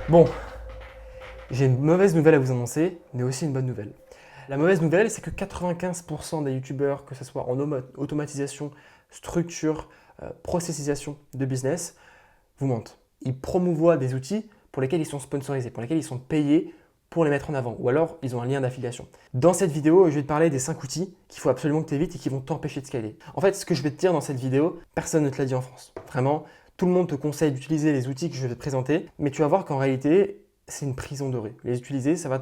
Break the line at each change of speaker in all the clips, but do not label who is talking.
Bon, j'ai une mauvaise nouvelle à vous annoncer, mais aussi une bonne nouvelle. La mauvaise nouvelle, c'est que 95% des youtubeurs, que ce soit en automatisation, structure, processisation de business, vous mentent. Ils promouvoient des outils pour lesquels ils sont sponsorisés, pour lesquels ils sont payés pour les mettre en avant, ou alors ils ont un lien d'affiliation. Dans cette vidéo, je vais te parler des 5 outils qu'il faut absolument que tu évites et qui vont t'empêcher de scaler. En fait, ce que je vais te dire dans cette vidéo, personne ne te l'a dit en France. Vraiment, tout le monde te conseille d'utiliser les outils que je vais te présenter, mais tu vas voir qu'en réalité, c'est une prison dorée. Les utiliser, ça va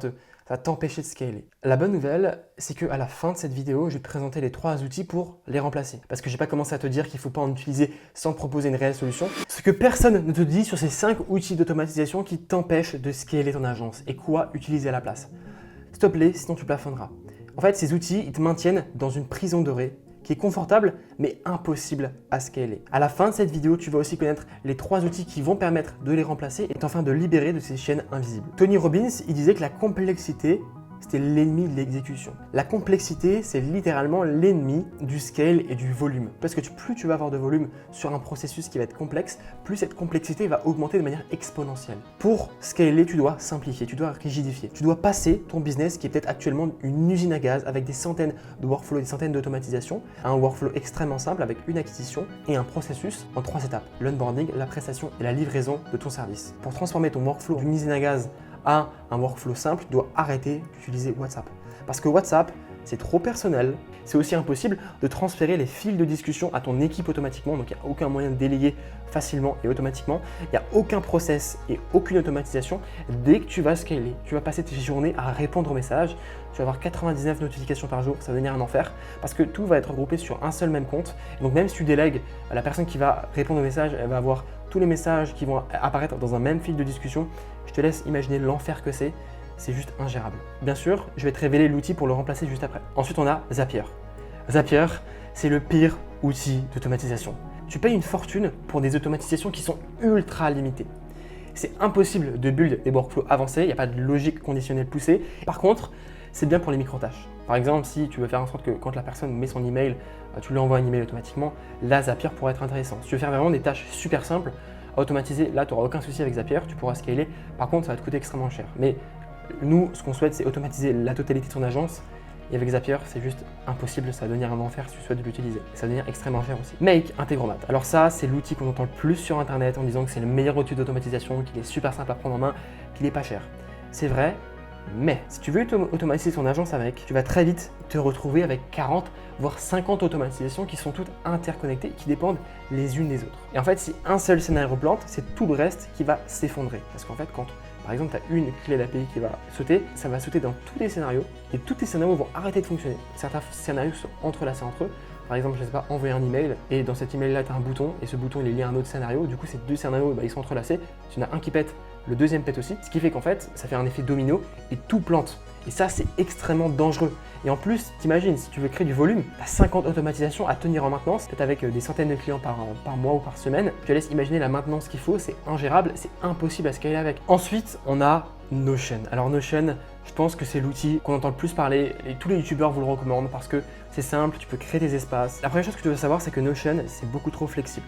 t'empêcher de scaler. La bonne nouvelle, c'est qu'à la fin de cette vidéo, je vais te présenter les 3 outils pour les remplacer. Parce que je n'ai pas commencé à te dire qu'il ne faut pas en utiliser sans te proposer une réelle solution. Ce que personne ne te dit sur ces 5 outils d'automatisation qui t'empêchent de scaler ton agence et quoi utiliser à la place. Stop-les, sinon tu plafonneras. En fait, ces outils, ils te maintiennent dans une prison dorée qui est confortable mais impossible à scaler. À la fin de cette vidéo, tu vas aussi connaître les 3 outils qui vont permettre de les remplacer et enfin de libérer de ces chaînes invisibles. Tony Robbins, il disait que la complexité, c'était l'ennemi de l'exécution. La complexité, c'est littéralement l'ennemi du scale et du volume. Parce que plus tu vas avoir de volume sur un processus qui va être complexe, plus cette complexité va augmenter de manière exponentielle. Pour scaler, tu dois simplifier, tu dois rigidifier. Tu dois passer ton business, qui est peut-être actuellement une usine à gaz avec des centaines de workflows et des centaines d'automatisation, à un workflow extrêmement simple avec une acquisition et un processus en 3 étapes. L'onboarding, la prestation et la livraison de ton service. Pour transformer ton workflow d'une usine à gaz à un workflow simple, tu dois arrêter d'utiliser WhatsApp. Parce que WhatsApp, c'est trop personnel. C'est aussi impossible de transférer les fils de discussion à ton équipe automatiquement, donc il n'y a aucun moyen de déléguer facilement et automatiquement. Il n'y a aucun process et aucune automatisation. Dès que tu vas scaler, tu vas passer tes journées à répondre aux messages, tu vas avoir 99 notifications par jour, ça va devenir un enfer parce que tout va être regroupé sur un seul même compte. Et donc même si tu délègues, la personne qui va répondre aux messages, elle va avoir tous les messages qui vont apparaître dans un même fil de discussion. Je te laisse imaginer l'enfer que c'est juste ingérable. Bien sûr, je vais te révéler l'outil pour le remplacer juste après. Ensuite, on a Zapier. Zapier, c'est le pire outil d'automatisation. Tu payes une fortune pour des automatisations qui sont ultra limitées. C'est impossible de build des workflows avancés, il n'y a pas de logique conditionnelle poussée. Par contre, c'est bien pour les micro-tâches. Par exemple, si tu veux faire en sorte que quand la personne met son email, tu lui envoies un email automatiquement, là, Zapier pourrait être intéressant. Si tu veux faire vraiment des tâches super simples, automatiser, là, tu n'auras aucun souci avec Zapier, tu pourras scaler. Par contre, ça va te coûter extrêmement cher. Mais nous, ce qu'on souhaite, c'est automatiser la totalité de ton agence. Et avec Zapier, c'est juste impossible, ça va devenir un enfer si tu souhaites l'utiliser. Ça va devenir extrêmement cher aussi. Make Integromat. Alors ça, c'est l'outil qu'on entend le plus sur Internet en disant que c'est le meilleur outil d'automatisation, qu'il est super simple à prendre en main, qu'il n'est pas cher. C'est vrai, mais si tu veux automatiser ton agence avec, tu vas très vite te retrouver avec 40 voire 50 automatisations qui sont toutes interconnectées, qui dépendent les unes des autres. Et en fait, si un seul scénario plante, c'est tout le reste qui va s'effondrer. Parce qu'en fait, quand par exemple, tu as une clé d'API qui va sauter, ça va sauter dans tous les scénarios et tous tes scénarios vont arrêter de fonctionner. Certains scénarios sont entrelacés entre eux. Par exemple, je ne sais pas, envoyer un email et dans cet email-là, tu as un bouton et ce bouton il est lié à un autre scénario. Du coup, ces 2 scénarios, ils sont entrelacés. Tu en as un qui pète, le deuxième pète aussi. Ce qui fait qu'en fait, ça fait un effet domino et tout plante. Et ça, c'est extrêmement dangereux. Et en plus, t'imagines, si tu veux créer du volume, tu as 50 automatisations à tenir en maintenance, peut-être avec des centaines de clients par mois ou par semaine. Je te laisse imaginer la maintenance qu'il faut, c'est ingérable, c'est impossible à scaler avec. Ensuite, on a Notion. Alors Notion, je pense que c'est l'outil qu'on entend le plus parler et tous les youtubeurs vous le recommandent parce que c'est simple, tu peux créer des espaces. La première chose que tu dois savoir, c'est que Notion, c'est beaucoup trop flexible.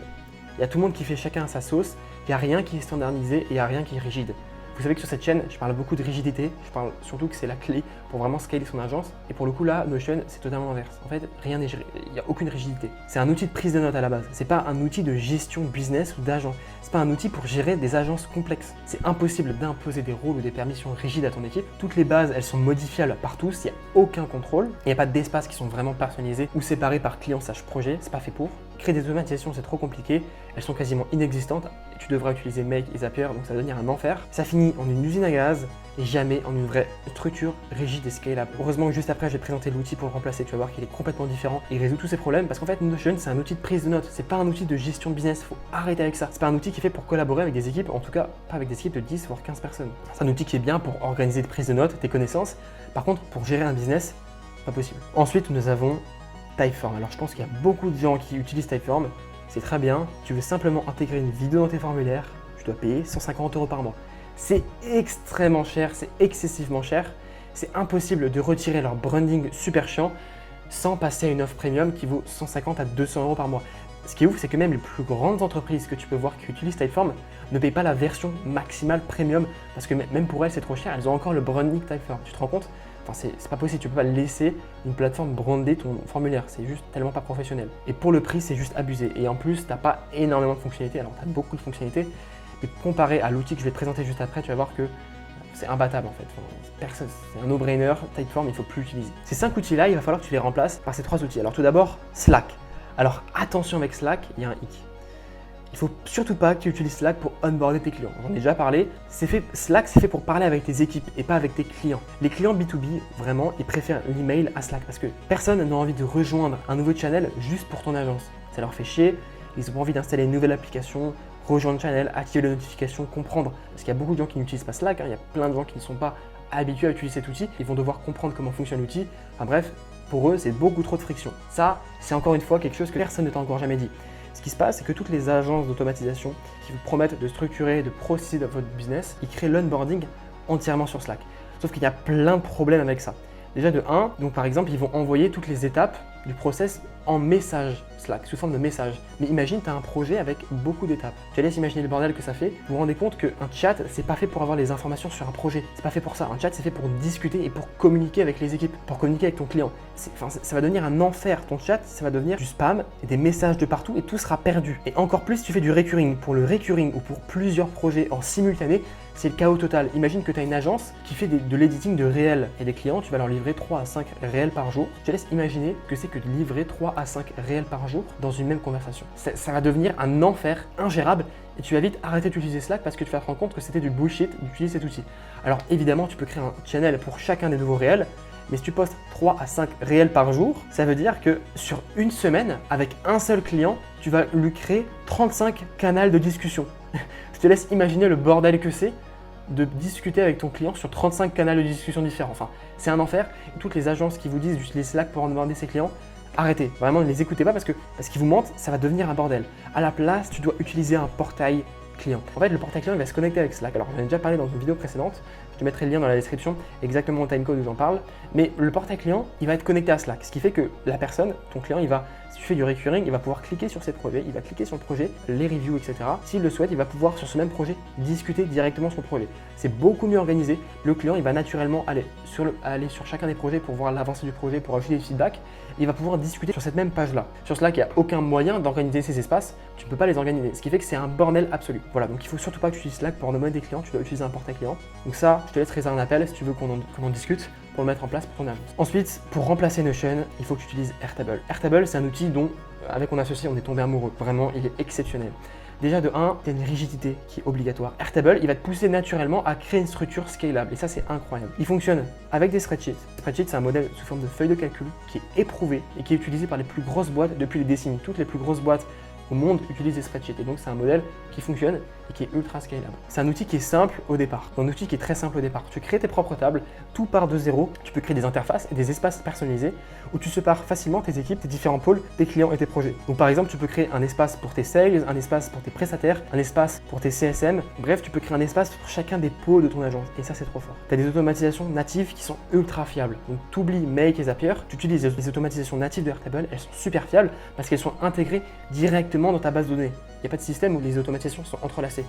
Il y a tout le monde qui fait chacun à sa sauce, il n'y a rien qui est standardisé et il n'y a rien qui est rigide. Vous savez que sur cette chaîne, je parle beaucoup de rigidité, je parle surtout que c'est la clé pour vraiment scaler son agence. Et pour le coup là, Notion, c'est totalement l'inverse. En fait, rien n'est il n'y a aucune rigidité. C'est un outil de prise de notes à la base. C'est pas un outil de gestion business ou d'agence. C'est pas un outil pour gérer des agences complexes. C'est impossible d'imposer des rôles ou des permissions rigides à ton équipe. Toutes les bases, elles sont modifiables par tous, il n'y a aucun contrôle. Il n'y a pas d'espaces qui sont vraiment personnalisés ou séparés par client/projet, c'est pas fait pour. Créer des automatisations, c'est trop compliqué. Elles sont quasiment inexistantes. Et tu devras utiliser Make et Zapier, donc ça va devenir un enfer. Ça finit en une usine à gaz et jamais en une vraie structure rigide et scalable. Heureusement que juste après, je vais présenter l'outil pour le remplacer. Tu vas voir qu'il est complètement différent et il résout tous ces problèmes parce qu'en fait, Notion, c'est un outil de prise de notes. C'est pas un outil de gestion de business. Faut arrêter avec ça. C'est pas un outil qui est fait pour collaborer avec des équipes, en tout cas, pas avec des équipes de 10 voire 15 personnes. C'est un outil qui est bien pour organiser des prises de notes, tes connaissances. Par contre, pour gérer un business, pas possible. Ensuite, nous avons Typeform. Alors, je pense qu'il y a beaucoup de gens qui utilisent Typeform. C'est très bien. Tu veux simplement intégrer une vidéo dans tes formulaires, tu dois payer 150 € par mois. C'est extrêmement cher, c'est excessivement cher. C'est impossible de retirer leur branding super chiant sans passer à une offre premium qui vaut 150 à 200 € par mois. ce qui est ouf, c'est que même les plus grandes entreprises que tu peux voir qui utilisent Typeform ne payent pas la version maximale premium parce que même pour elles, c'est trop cher. Elles ont encore le branding Typeform. Tu te rends compte? Enfin, c'est pas possible. Tu peux pas laisser une plateforme brander ton formulaire. C'est juste tellement pas professionnel. Et pour le prix, c'est juste abusé. Et en plus, tu n'as pas énormément de fonctionnalités. Alors, tu as beaucoup de fonctionnalités. Mais comparé à l'outil que je vais te présenter juste après, tu vas voir que c'est imbattable en fait. Enfin, c'est un no-brainer. Typeform, il ne faut plus l'utiliser. Ces 5 outils-là, il va falloir que tu les remplaces par ces 3 outils. Alors, tout d'abord, Slack. Alors attention avec Slack, il y a un hic. Il ne faut surtout pas que tu utilises Slack pour onboarder tes clients. J'en ai déjà parlé. Slack, c'est fait pour parler avec tes équipes et pas avec tes clients. Les clients B2B, vraiment, ils préfèrent l'email à Slack parce que personne n'a envie de rejoindre un nouveau channel juste pour ton agence. Ça leur fait chier, ils n'ont pas envie d'installer une nouvelle application, rejoindre le channel, activer les notifications, comprendre. Parce qu'il y a beaucoup de gens qui n'utilisent pas Slack, il y a plein de gens qui ne sont pas habitués à utiliser cet outil. Ils vont devoir comprendre comment fonctionne l'outil. Enfin bref, pour eux, c'est beaucoup trop de friction. Ça, c'est encore une fois quelque chose que personne ne t'a encore jamais dit. Ce qui se passe, c'est que toutes les agences d'automatisation qui vous promettent de structurer, de procéder dans votre business, ils créent l'onboarding entièrement sur Slack. Sauf qu'il y a plein de problèmes avec ça. Déjà de 1, donc par exemple, ils vont envoyer toutes les étapes du process en message Slack, sous forme de message. Mais imagine, tu as un projet avec beaucoup d'étapes. Tu laisses imaginer le bordel que ça fait. Vous vous rendez compte qu'un chat, c'est pas fait pour avoir les informations sur un projet. C'est pas fait pour ça. Un chat, c'est fait pour discuter et pour communiquer avec les équipes, pour communiquer avec ton client. Ça va devenir un enfer. Ton chat, ça va devenir du spam et des messages de partout et tout sera perdu. Et encore plus si tu fais du recurring. Pour le recurring ou pour plusieurs projets en simultané, c'est le chaos total. Imagine que tu as une agence qui fait de l'editing de réels et des clients, tu vas leur livrer 3 à 5 réels par jour. Je te laisse imaginer que c'est que de livrer 3 à 5 réels par jour dans une même conversation. Ça va devenir un enfer ingérable et tu vas vite arrêter d'utiliser Slack parce que tu vas te rendre compte que c'était du bullshit d'utiliser cet outil. Alors évidemment, tu peux créer un channel pour chacun des nouveaux réels, mais si tu postes 3 à 5 réels par jour, ça veut dire que sur une semaine, avec un seul client, tu vas lui créer 35 canaux de discussion. Je te laisse imaginer le bordel que c'est de discuter avec ton client sur 35 canaux de discussion différents. Enfin, c'est un enfer. Et toutes les agences qui vous disent d'utiliser Slack pour onboarder ses clients, arrêtez. Vraiment, ne les écoutez pas parce qu'ils vous mentent, ça va devenir un bordel. À la place, tu dois utiliser un portail client. En fait, le portail client il va se connecter avec Slack. Alors, j'en ai déjà parlé dans une vidéo précédente. Je te mettrai le lien dans la description, exactement au timecode où j'en parle. Mais le portail client, il va être connecté à Slack. Ce qui fait que la personne, ton client, si tu fais du recurring, il va pouvoir cliquer sur ces projets, il va cliquer sur le projet, les reviews, etc. S'il le souhaite, il va pouvoir sur ce même projet discuter directement sur le projet. C'est beaucoup mieux organisé. Le client, il va naturellement aller sur chacun des projets pour voir l'avancée du projet, pour ajouter des feedbacks. Il va pouvoir discuter sur cette même page-là. Sur Slack, il n'y a aucun moyen d'organiser ces espaces. Tu ne peux pas les organiser. Ce qui fait que c'est un bordel absolu. Voilà, donc il ne faut surtout pas que tu utilises Slack pour nommer des clients. Tu dois utiliser un portail client. Donc ça, je te laisse réserver un appel si tu veux qu'on en discute pour le mettre en place pour ton agence. Ensuite, pour remplacer Notion, il faut que tu utilises Airtable. Airtable, c'est un outil dont, avec mon associé, on est tombé amoureux. Vraiment, il est exceptionnel. Déjà de 1, il y a une rigidité qui est obligatoire. Airtable, il va te pousser naturellement à créer une structure scalable et ça c'est incroyable. Il fonctionne avec des spreadsheets. Spreadsheet, c'est un modèle sous forme de feuille de calcul qui est éprouvé et qui est utilisé par les plus grosses boîtes depuis les décennies. Toutes les plus grosses boîtes au monde utilisent des spreadsheets et donc c'est un modèle qui fonctionne et qui est ultra scalable. C'est un outil qui est simple au départ, un outil qui est très simple au départ. Tu crées tes propres tables, tout part de zéro. Tu peux créer des interfaces et des espaces personnalisés où tu sépares facilement tes équipes, tes différents pôles, tes clients et tes projets. Donc par exemple, tu peux créer un espace pour tes sales, un espace pour tes prestataires, un espace pour tes CSM. Bref, tu peux créer un espace pour chacun des pôles de ton agence et ça c'est trop fort. Tu as des automatisations natives qui sont ultra fiables. Donc tu oublies Make et Zapier, tu utilises les automatisations natives de Airtable, elles sont super fiables parce qu'elles sont intégrées directement dans ta base de données. Il n'y a pas de système où les automatisations sont entrelacées.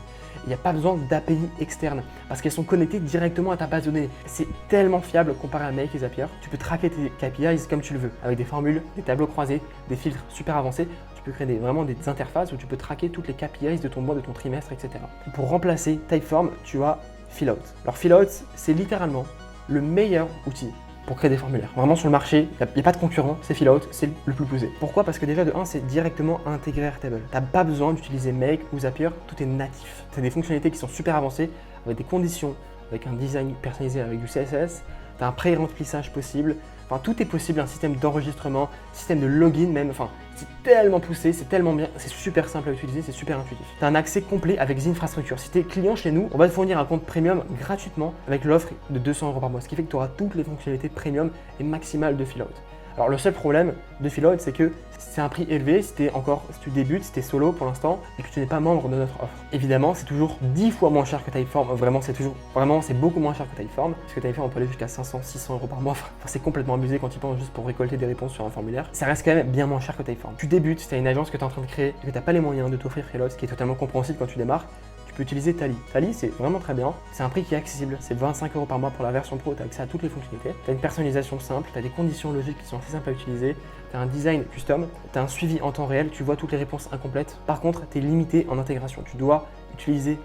Il n'y a pas besoin d'API externes parce qu'elles sont connectées directement à ta base de données. C'est tellement fiable comparé à Make et Zapier. Tu peux traquer tes KPIs comme tu le veux, avec des formules, des tableaux croisés, des filtres super avancés. Tu peux créer vraiment des interfaces où tu peux traquer toutes les KPIs de ton mois, de ton trimestre, etc. Pour remplacer Typeform, tu as Fillout. Alors Fillout, c'est littéralement le meilleur outil pour créer des formulaires. Vraiment sur le marché, il n'y a pas de concurrent, c'est Fillout, c'est le plus poussé. Pourquoi? Parce que déjà de 1, c'est directement intégré à Airtable. Tu n'as pas besoin d'utiliser Make ou Zapier, tout est natif. Tu as des fonctionnalités qui sont super avancées, avec des conditions, avec un design personnalisé avec du CSS, tu as un pré-remplissage possible, enfin tout est possible, un système d'enregistrement, système de login même, enfin c'est tellement poussé, c'est tellement bien, c'est super simple à utiliser, c'est super intuitif. Tu as un accès complet avec des infrastructures. Si tu es client chez nous, on va te fournir un compte premium gratuitement avec l'offre de 200 € par mois, ce qui fait que tu auras toutes les fonctionnalités premium et maximales de Fillout. Alors le seul problème de Phiload, c'est que c'est un prix élevé si tu débutes, si tu es solo pour l'instant et que tu n'es pas membre de notre offre. Évidemment, c'est toujours 10 fois moins cher que Typeform. Vraiment, c'est beaucoup moins cher que Typeform. Parce que Typeform, on peut aller jusqu'à 500, 600 euros par mois. Enfin, c'est complètement abusé quand tu penses juste pour récolter des réponses sur un formulaire. Ça reste quand même bien moins cher que Typeform. Tu débutes, si tu as une agence que tu es en train de créer et que tu n'as pas les moyens de t'offrir Phiload, ce qui est totalement compréhensible quand tu démarres, tu peux utiliser Tally. Tally, c'est vraiment très bien. C'est un prix qui est accessible. C'est 25 euros par mois pour la version pro. Tu as accès à toutes les fonctionnalités. Tu as une personnalisation simple. Tu as des conditions logiques qui sont assez simples à utiliser. Tu as un design custom. Tu as un suivi en temps réel. Tu vois toutes les réponses incomplètes. Par contre, tu es limité en intégration. Tu dois utiliser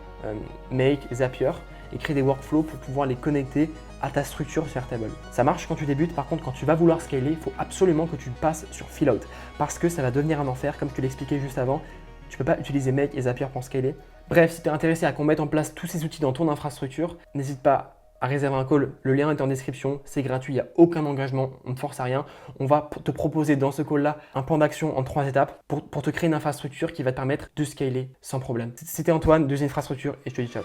Make, Zapier et créer des workflows pour pouvoir les connecter à ta structure sur Airtable. Ça marche quand tu débutes. Par contre, quand tu vas vouloir scaler, il faut absolument que tu passes sur Phiload parce que ça va devenir un enfer. Comme je te l'expliquais juste avant, tu ne peux pas utiliser Make et Zapier pour scaler. Bref, si tu es intéressé à qu'on mette en place tous ces outils dans ton infrastructure, n'hésite pas à réserver un call. Le lien est en description, c'est gratuit, il n'y a aucun engagement, on ne force à rien. On va te proposer dans ce call-là un plan d'action en 3 étapes pour te créer une infrastructure qui va te permettre de scaler sans problème. C'était Antoine de Infrastructure et je te dis ciao.